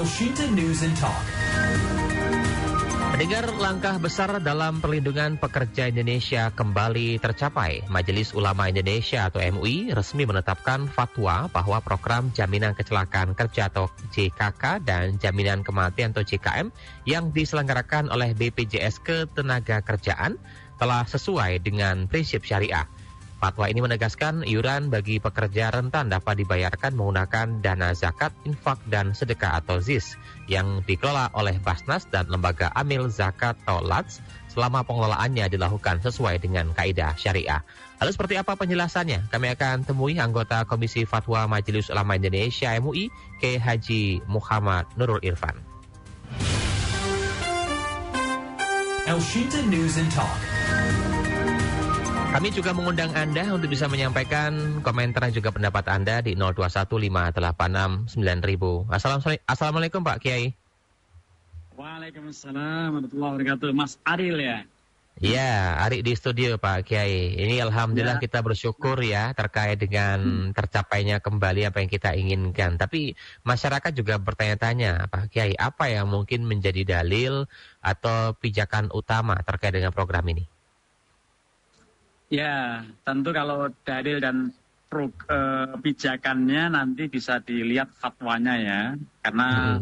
Elshinta News and Talk. Mendengar langkah besar dalam perlindungan pekerja Indonesia kembali tercapai, Majelis Ulama Indonesia atau MUI resmi menetapkan fatwa bahwa program Jaminan Kecelakaan Kerja atau JKK dan Jaminan Kematian atau JKM yang diselenggarakan oleh BPJS Ketenagakerjaan telah sesuai dengan prinsip syariah. Fatwa ini menegaskan iuran bagi pekerja rentan dapat dibayarkan menggunakan dana zakat, infak, dan sedekah atau ZIS yang dikelola oleh Basnas dan Lembaga Amil Zakat atau LATS selama pengelolaannya dilakukan sesuai dengan kaidah syariah. Lalu seperti apa penjelasannya? Kami akan temui anggota Komisi Fatwa Majelis Ulama Indonesia MUI, K. Haji Muhammad Nurul Irfan. Elshinta News and Talk. Kami juga mengundang Anda untuk bisa menyampaikan komentar dan juga pendapat Anda di 0215869000. Assalamualaikum Pak Kiai. Waalaikumsalam warahmatullahi wabarakatuh. Mas Aril ya? Iya, Ari di studio Pak Kiai. Ini alhamdulillah kita bersyukur ya terkait dengan tercapainya kembali apa yang kita inginkan. Tapi masyarakat juga bertanya-tanya Pak Kiai, apa yang mungkin menjadi dalil atau pijakan utama terkait dengan program ini? Ya, tentu kalau dalil dan pijakannya nanti bisa dilihat fatwanya ya. Karena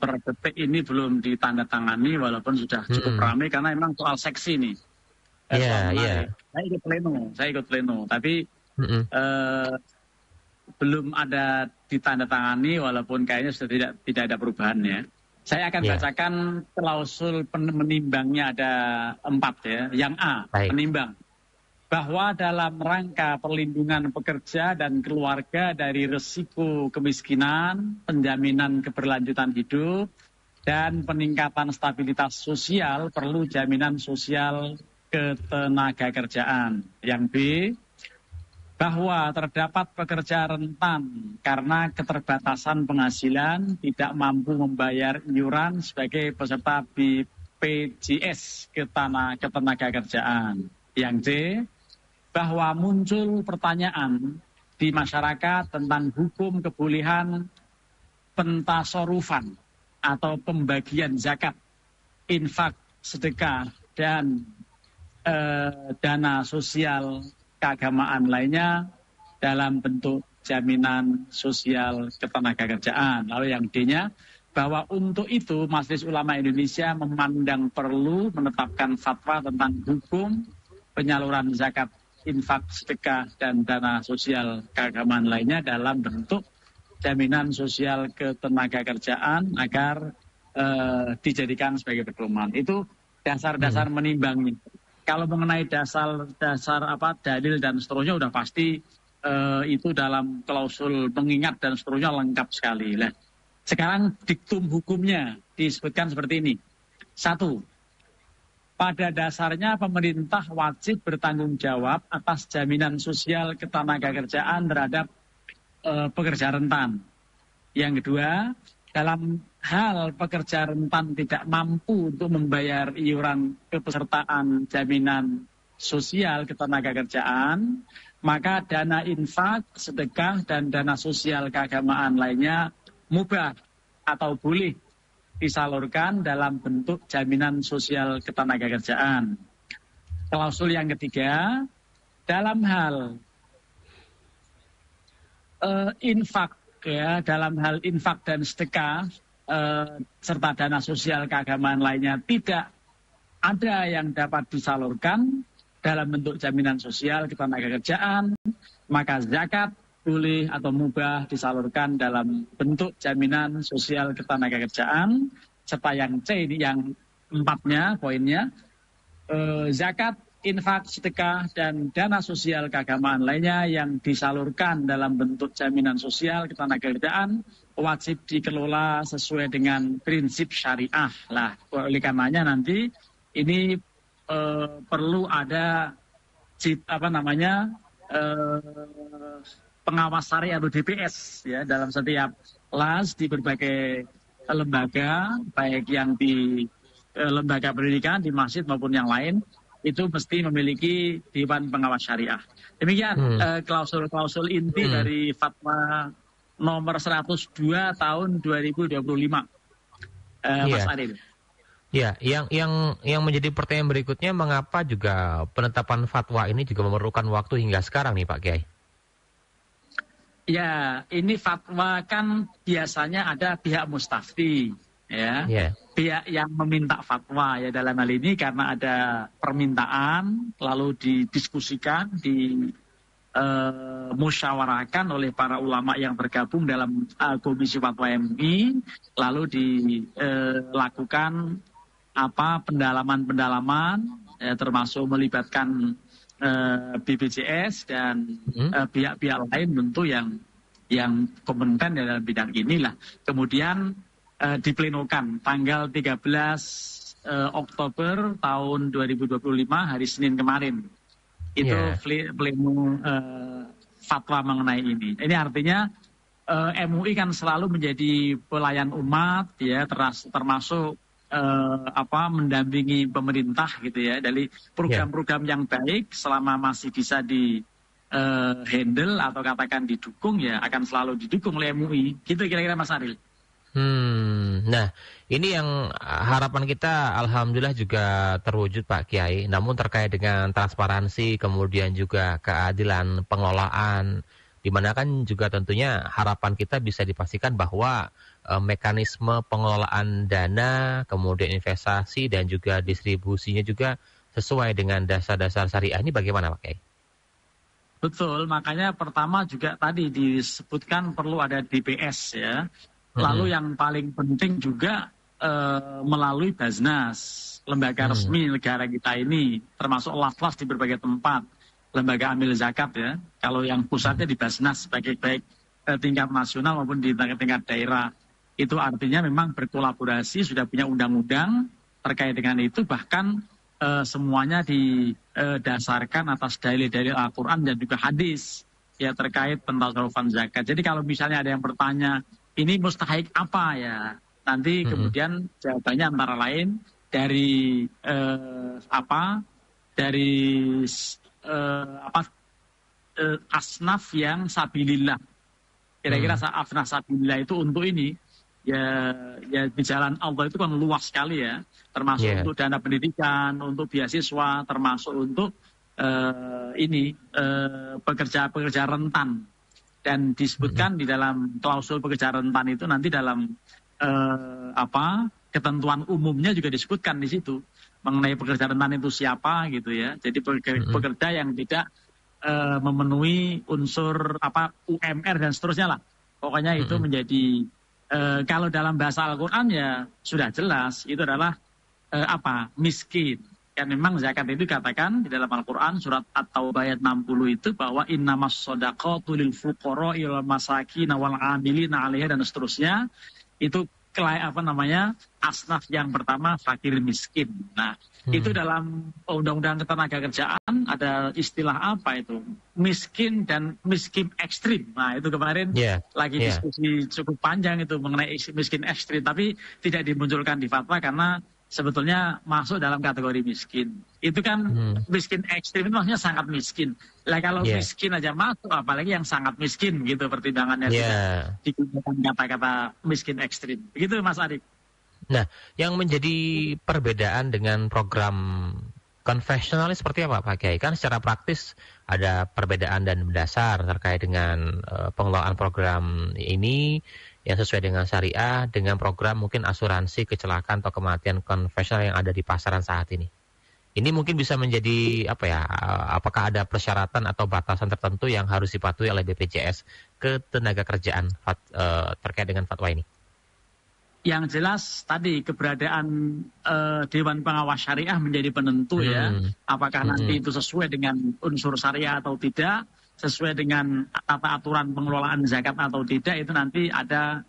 per detik ini belum ditandatangani walaupun sudah cukup ramai karena memang soal seksi nih. Iya. Saya ikut pleno. Tapi belum ada ditandatangani walaupun kayaknya sudah tidak ada perubahan ya. Saya akan bacakan klausul menimbangnya ada 4 ya. Yang A, penimbang. Bahwa dalam rangka perlindungan pekerja dan keluarga dari risiko kemiskinan, penjaminan keberlanjutan hidup, dan peningkatan stabilitas sosial perlu jaminan sosial ketenagakerjaan. Yang B, bahwa terdapat pekerja rentan karena keterbatasan penghasilan tidak mampu membayar iuran sebagai peserta BPJS Ketenagakerjaan. Yang C, bahwa muncul pertanyaan di masyarakat tentang hukum kebolehan pentasorufan atau pembagian zakat, infak, sedekah, dan dana sosial keagamaan lainnya dalam bentuk jaminan sosial ketenagakerjaan. Lalu yang D-nya, bahwa untuk itu Majelis Ulama Indonesia memandang perlu menetapkan fatwa tentang hukum penyaluran zakat, infak, sedekah, dan dana sosial keagamaan lainnya dalam bentuk jaminan sosial ketenagakerjaan agar dijadikan sebagai pedoman. Itu dasar-dasar menimbangnya. Kalau mengenai dasar dalil dan seterusnya udah pasti itu dalam klausul mengingat dan seterusnya lengkap sekali. Nah, sekarang diktum hukumnya disebutkan seperti ini. 1. Pada dasarnya pemerintah wajib bertanggung jawab atas jaminan sosial ketenagakerjaan terhadap pekerja rentan. Yang kedua, dalam hal pekerja rentan tidak mampu untuk membayar iuran kepesertaan jaminan sosial ketenagakerjaan, maka dana infak, sedekah, dan dana sosial keagamaan lainnya mubah atau boleh disalurkan dalam bentuk jaminan sosial ketenagakerjaan. Klausul yang ketiga, dalam hal infak ya, dalam hal infak dan sedekah serta dana sosial keagamaan lainnya tidak ada yang dapat disalurkan dalam bentuk jaminan sosial ketenagakerjaan, maka zakat boleh atau mubah disalurkan dalam bentuk jaminan sosial ketenagakerjaan. Serta yang C ini yang 4-nya poinnya, zakat, infak, sedekah, dan dana sosial keagamaan lainnya yang disalurkan dalam bentuk jaminan sosial ketenagakerjaan wajib dikelola sesuai dengan prinsip syariah. Lah, oleh karenanya nanti ini perlu ada pengawas syariah atau DPS ya dalam setiap LAS di berbagai lembaga, baik yang di lembaga pendidikan, di masjid maupun yang lain, itu mesti memiliki Dewan Pengawas Syariah. Demikian klausul-klausul inti dari Fatwa nomor 102 tahun 2025. Mas Iya. Adil. Ya, yang menjadi pertanyaan berikutnya, mengapa juga penetapan fatwa ini juga memerlukan waktu hingga sekarang nih Pak Kiai? Ya, ini fatwa kan biasanya ada pihak mustafti, ya, Ya, pihak yang meminta fatwa ya dalam hal ini karena ada permintaan lalu didiskusikan, musyawarahkan oleh para ulama yang tergabung dalam Komisi Fatwa MUI, lalu dilakukan pendalaman-pendalaman, termasuk melibatkan BPJS dan pihak-pihak lain tentu yang kompeten dalam bidang inilah. Kemudian diplenokan tanggal 13 Oktober tahun 2025 hari Senin kemarin. Itu pleno fatwa mengenai ini. Ini artinya MUI kan selalu menjadi pelayan umat, ya, termasuk mendampingi pemerintah gitu ya, dari program-program yang baik selama masih bisa di handle atau katakan didukung, ya akan selalu didukung oleh MUI. Gitu kira-kira Mas Aril. Nah, ini yang harapan kita alhamdulillah juga terwujud Pak Kiai. Namun terkait dengan transparansi, kemudian juga keadilan pengelolaan, di mana kan juga tentunya harapan kita bisa dipastikan bahwa mekanisme pengelolaan dana, kemudian investasi dan juga distribusinya juga sesuai dengan dasar-dasar syariah. Ini bagaimana Pak Kiai? Betul, makanya pertama juga tadi disebutkan perlu ada DPS ya. Lalu yang paling penting juga melalui Basnas, lembaga resmi negara kita ini, termasuk lafaz di berbagai tempat, lembaga amil zakat ya. Kalau yang pusatnya di Basnas, baik tingkat nasional maupun di tingkat daerah. Itu artinya memang berkolaborasi, sudah punya undang-undang terkait dengan itu, bahkan semuanya didasarkan atas dalil-dalil Al-Quran dan juga hadis ya terkait pentasarufan zakat. Jadi kalau misalnya ada yang bertanya, ini mustahik apa ya? Nanti kemudian jawabannya antara lain dari asnaf yang sabilillah. Kira-kira asnaf sabilillah itu untuk ini. Ya di jalan Allah itu kan luas sekali ya, termasuk untuk dana pendidikan, untuk beasiswa, termasuk untuk pekerja rentan. Dan disebutkan di dalam klausul pekerja rentan itu nanti dalam ketentuan umumnya juga disebutkan di situ mengenai pekerja rentan itu siapa gitu ya. Jadi pekerja yang tidak memenuhi unsur UMR dan seterusnya lah. Pokoknya itu menjadi kalau dalam bahasa Al-Quran ya sudah jelas itu adalah miskin. Kan memang zakat itu dikatakan di dalam Al-Quran surat At-Taubah ayat 60 itu bahwa innamas shadaqatu lil fuqara'i wal masakin wal 'amilina 'alaiha dan seterusnya. Itu asnaf yang pertama fakir miskin. Nah, itu dalam Undang-Undang Ketenagakerjaan ada istilah apa itu? Miskin dan miskin ekstrim. Nah, itu kemarin lagi diskusi cukup panjang itu mengenai miskin ekstrim, tapi tidak dimunculkan di fatwa karena sebetulnya masuk dalam kategori miskin. Itu kan miskin ekstrim itu maksudnya sangat miskin. Lah kalau miskin aja masuk, apalagi yang sangat miskin gitu pertimbangannya. Tidak digunakan kata-kata miskin ekstrim. Begitu Mas Adik. Nah, yang menjadi perbedaan dengan program konvensional seperti apa Pak Kiai? Kan secara praktis ada perbedaan dan mendasar terkait dengan pengelolaan program ini yang sesuai dengan syariah dengan program mungkin asuransi kecelakaan atau kematian konvensional yang ada di pasaran saat ini. Ini mungkin bisa menjadi apakah ada persyaratan atau batasan tertentu yang harus dipatuhi oleh BPJS Ketenagakerjaan terkait dengan fatwa ini? Yang jelas tadi keberadaan Dewan Pengawas Syariah menjadi penentu ya. Apakah nanti itu sesuai dengan unsur syariah atau tidak, sesuai dengan tata aturan pengelolaan zakat atau tidak, itu nanti ada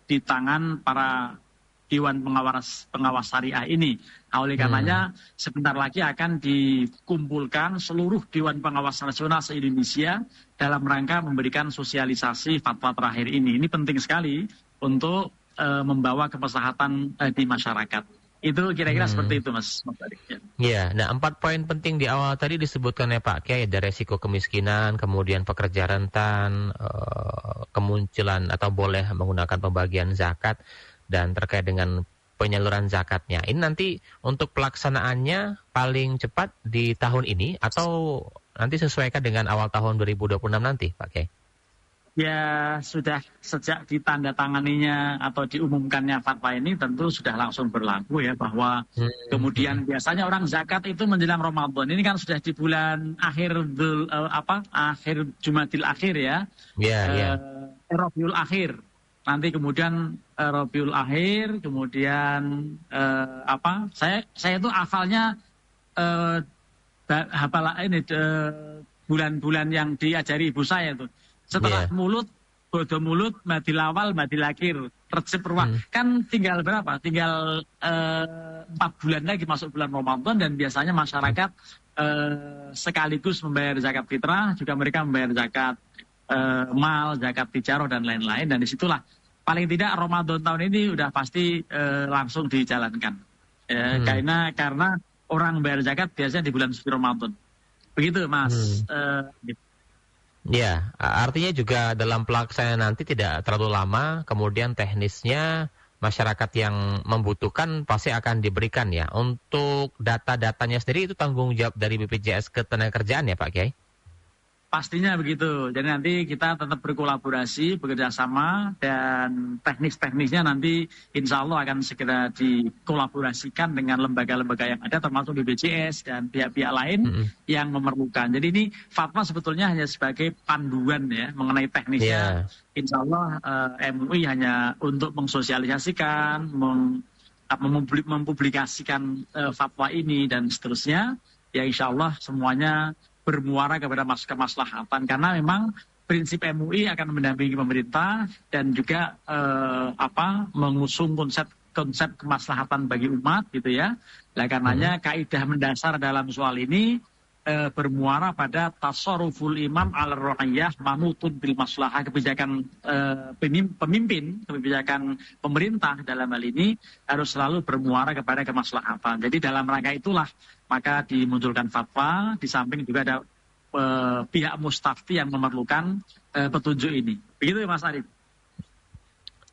di tangan para Dewan Pengawas Syariah ini. Nah, oleh karenanya sebentar lagi akan dikumpulkan seluruh Dewan Pengawas Nasional se-Indonesia dalam rangka memberikan sosialisasi fatwa terakhir ini. Ini penting sekali untuk membawa kemaslahatan di masyarakat. Itu kira-kira seperti itu Mas Adik. Ya, nah 4 poin penting di awal tadi disebutkan ya Pak Kiai, ada resiko kemiskinan, kemudian pekerja rentan, kemunculan atau boleh menggunakan pembagian zakat. dan terkait dengan penyaluran zakatnya. Ini nanti untuk pelaksanaannya paling cepat di tahun ini atau nanti sesuaikan dengan awal tahun 2026 nanti, Pak Kiai? Ya, sudah sejak ditandatanganinya atau diumumkannya fatwa ini tentu sudah langsung berlaku ya, bahwa kemudian biasanya orang zakat itu menjelang Ramadan. Ini kan sudah di bulan akhir akhir Jumadil akhir ya. Rabiul akhir. Nanti kemudian Rabiul akhir, kemudian saya itu hafalnya bulan-bulan yang diajari ibu saya itu. Setelah mulut, bodo mulut, madil awal, madil akhir, Rejab Ruah. Kan tinggal berapa? Tinggal 4 bulan lagi masuk bulan Ramadan, dan biasanya masyarakat sekaligus membayar zakat fitrah, juga mereka membayar zakat mal, zakat tijaroh, dan lain-lain. Dan disitulah paling tidak Ramadan tahun ini udah pasti langsung dijalankan. Karena orang membayar zakat biasanya di bulan suci Ramadan. Begitu, Mas. Ya, artinya juga dalam pelaksanaan nanti tidak terlalu lama, kemudian teknisnya masyarakat yang membutuhkan pasti akan diberikan ya. Untuk data-datanya sendiri itu tanggung jawab dari BPJS Ketenagakerjaan ya Pak Kiai? Pastinya begitu. Jadi nanti kita tetap berkolaborasi, bekerja sama, dan teknis-teknisnya nanti insya Allah akan segera dikolaborasikan dengan lembaga-lembaga yang ada, termasuk BPJS dan pihak-pihak lain yang memerlukan. Jadi ini fatwa sebetulnya hanya sebagai panduan ya mengenai teknisnya. Insya Allah MUI hanya untuk mensosialisasikan, mempublikasikan fatwa ini dan seterusnya. Ya insya Allah semuanya bermuara kepada kemaslahatan, karena memang prinsip MUI akan mendampingi pemerintah dan juga mengusung konsep kemaslahatan bagi umat gitu ya. Nah, karenanya kaidah mendasar dalam soal ini bermuara pada tasarruful imam al-ra'iyah manutun bil maslahah, kebijakan pemimpin, kebijakan pemerintah dalam hal ini harus selalu bermuara kepada kemaslahatan. Jadi dalam rangka itulah maka dimunculkan fatwa, di samping juga ada pihak mustafti yang memerlukan petunjuk ini. Begitu ya Mas Arif.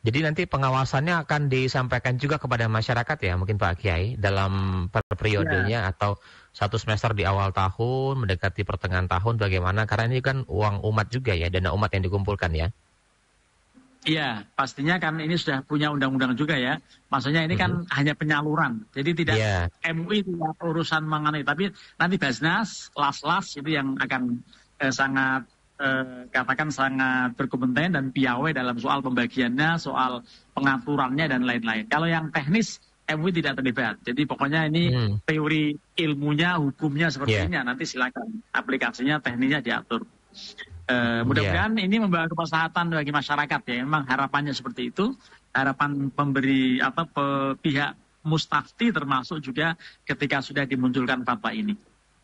Jadi nanti pengawasannya akan disampaikan juga kepada masyarakat ya, mungkin Pak Kiai, dalam periodenya atau satu semester di awal tahun, mendekati pertengahan tahun bagaimana, karena ini kan uang umat juga ya, dana umat yang dikumpulkan ya. Iya, pastinya kan ini sudah punya undang-undang juga ya. Maksudnya ini kan hanya penyaluran. Jadi tidak MUI tidak urusan mengenai, tapi nanti Basnas, las-las itu yang akan sangat sangat berkompeten dan piawai dalam soal pembagiannya, soal pengaturannya dan lain-lain. Kalau yang teknis MUI tidak terlibat. Jadi pokoknya ini teori ilmunya, hukumnya seperti ini. Nanti silakan aplikasinya, teknisnya diatur. Mudah-mudahan ini membawa kemaslahatan bagi masyarakat ya. Memang harapannya seperti itu. Harapan pemberi pihak mustafti termasuk juga ketika sudah dimunculkan fatwa ini.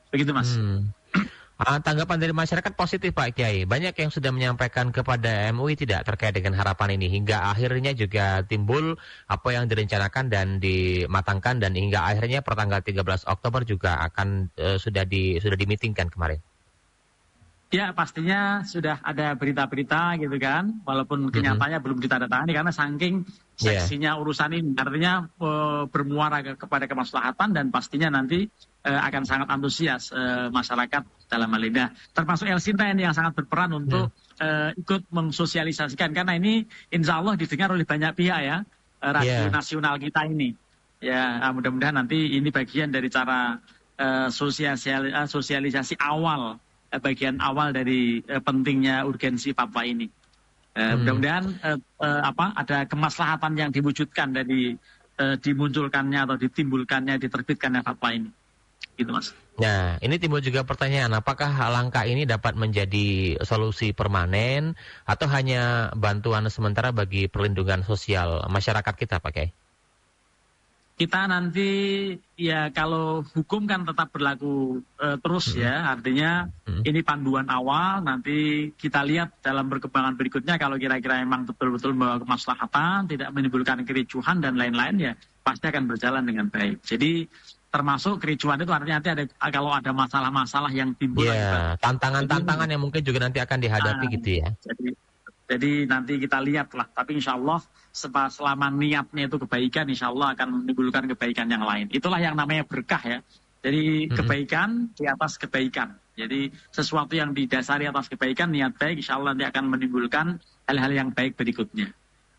Begitu Mas. Tanggapan dari masyarakat positif Pak Kiai. Banyak yang sudah menyampaikan kepada MUI tidak terkait dengan harapan ini. Hingga akhirnya juga timbul apa yang direncanakan dan dimatangkan. Dan hingga akhirnya pertanggal 13 Oktober juga akan sudah dimitingkan kemarin. Ya pastinya sudah ada berita-berita gitu kan. Walaupun kenyataannya belum ditandatangani karena saking seksinya urusan ini. Artinya bermuara kepada kemaslahatan dan pastinya nanti akan sangat antusias masyarakat dalam hal ini. Termasuk Elsinta ini yang sangat berperan untuk ikut mensosialisasikan. Karena ini insya Allah didengar oleh banyak pihak ya. Radio nasional kita ini. Ya mudah-mudahan nanti ini bagian dari cara sosialisasi awal. Bagian awal dari pentingnya urgensi fatwa ini. Mudah-mudahan ada kemaslahatan yang diwujudkan dari dimunculkannya atau ditimbulkannya, diterbitkannya fatwa ini. Gitu Mas. Nah, ini timbul juga pertanyaan, apakah langkah ini dapat menjadi solusi permanen atau hanya bantuan sementara bagi perlindungan sosial masyarakat kita, Pak Kiai? Kita nanti ya kalau hukum kan tetap berlaku terus ya, artinya ini panduan awal, nanti kita lihat dalam perkembangan berikutnya kalau kira-kira memang betul-betul membawa kemaslahatan, tidak menimbulkan kericuhan dan lain-lain ya pasti akan berjalan dengan baik. Jadi termasuk kericuhan itu artinya nanti kalau ada masalah-masalah yang timbul. Tantangan-tantangan yang mungkin juga nanti akan dihadapi gitu ya. Jadi Jadi nanti kita lihatlah. Tapi insya Allah selama niatnya itu kebaikan, insya Allah akan menimbulkan kebaikan yang lain. Itulah yang namanya berkah ya. Jadi kebaikan di atas kebaikan. Jadi sesuatu yang didasari atas kebaikan, niat baik, insya Allah nanti akan menimbulkan hal-hal yang baik berikutnya.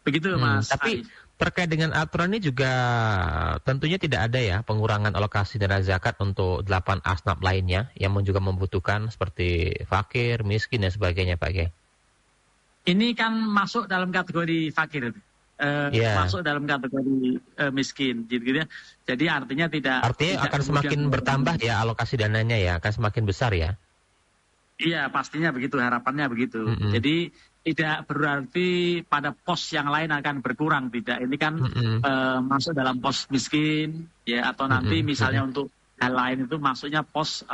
Begitu Mas. Tapi terkait dengan aturan ini juga tentunya tidak ada ya pengurangan alokasi dana zakat untuk 8 asnaf lainnya yang juga membutuhkan seperti fakir, miskin dan sebagainya Pak Kiai. Ini kan masuk dalam kategori fakir. Masuk dalam kategori miskin gitu ya. Jadi artinya tidak akan semakin bertambah ya alokasi dananya ya, akan semakin besar ya. Iya, pastinya begitu, harapannya begitu. Jadi tidak berarti pada pos yang lain akan berkurang, tidak. Ini kan masuk dalam pos miskin ya, atau nanti misalnya untuk hal lain itu masuknya pos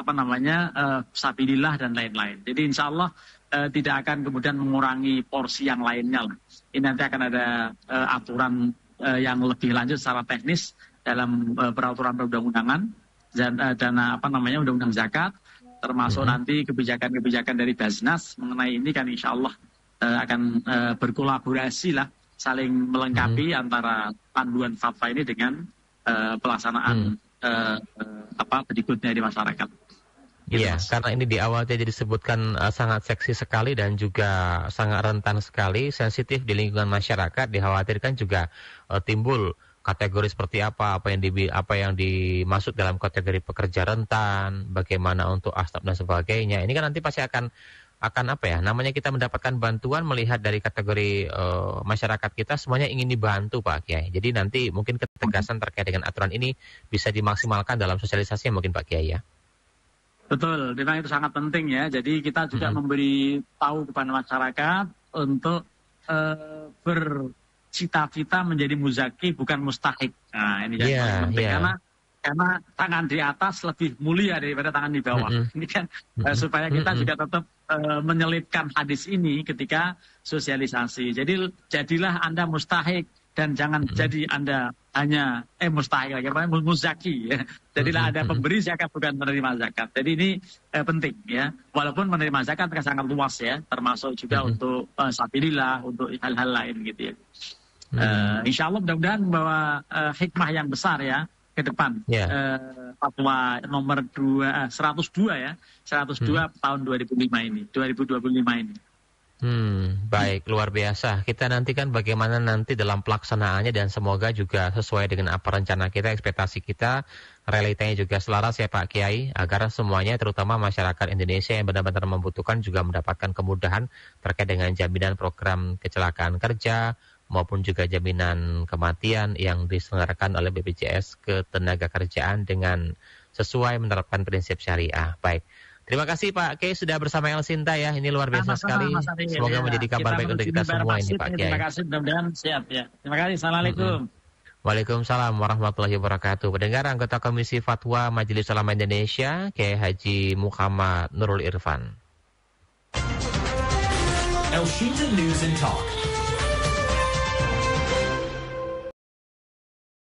sabilillah dan lain-lain. Jadi insya Allah tidak akan kemudian mengurangi porsi yang lainnya. Ini nanti akan ada aturan yang lebih lanjut secara teknis dalam peraturan perundang-undangan dan undang-undang zakat, termasuk nanti kebijakan-kebijakan dari Basnas mengenai ini kan insya Allah akan berkolaborasi lah, saling melengkapi antara panduan fatwa ini dengan pelaksanaan berikutnya di masyarakat. Iya, karena ini di awal tadi disebutkan sangat seksi sekali dan juga sangat rentan sekali, sensitif di lingkungan masyarakat, dikhawatirkan juga timbul kategori seperti apa yang dimaksud dalam kategori pekerja rentan, bagaimana untuk asnaf dan sebagainya. Ini kan nanti pasti akan kita mendapatkan bantuan melihat dari kategori masyarakat kita semuanya ingin dibantu Pak Kiai. Jadi nanti mungkin ketegasan terkait dengan aturan ini bisa dimaksimalkan dalam sosialisasi mungkin Pak Kiai ya. Betul, memang itu sangat penting ya. Jadi kita juga memberi tahu kepada masyarakat untuk bercita-cita menjadi muzaki bukan mustahik. Nah ini yang penting karena tangan di atas lebih mulia daripada tangan di bawah. Ini kan supaya kita juga tetap menyelipkan hadis ini ketika sosialisasi. Jadi jadilah Anda mustahik dan jangan jadi Anda hanya mustahik lagi, muzaki ya. Jadilah Anda pemberi zakat bukan menerima zakat. Jadi ini penting ya. Walaupun menerima zakat sangat luas ya, termasuk juga untuk sabilillah, untuk hal-hal lain gitu ya. Insya Allah mudah-mudahan membawa hikmah yang besar ya ke depan. Fatwa nomor 102 ya, 102 tahun 2025 ini. Baik, luar biasa. Kita nantikan bagaimana nanti dalam pelaksanaannya dan semoga juga sesuai dengan apa rencana kita, ekspektasi kita, realitanya juga selaras ya Pak Kiai, agar semuanya terutama masyarakat Indonesia yang benar-benar membutuhkan juga mendapatkan kemudahan terkait dengan jaminan program kecelakaan kerja maupun juga jaminan kematian yang diselenggarakan oleh BPJS Ketenagakerjaan dengan sesuai menerapkan prinsip syariah. Baik. Terima kasih Pak Kiai sudah bersama El Sinta ya. Ini luar biasa sekali. Semoga menjadi kabar baik untuk kita semua ini Pak Kiai. Terima kasih, mudah-mudahan siap ya. Terima kasih. Assalamualaikum. Waalaikumsalam warahmatullahi wabarakatuh. Pendengar anggota Komisi Fatwa Majelis Ulama Indonesia, Kiai Haji Muhammad Nurul Irfan. El Shinta News and Talk.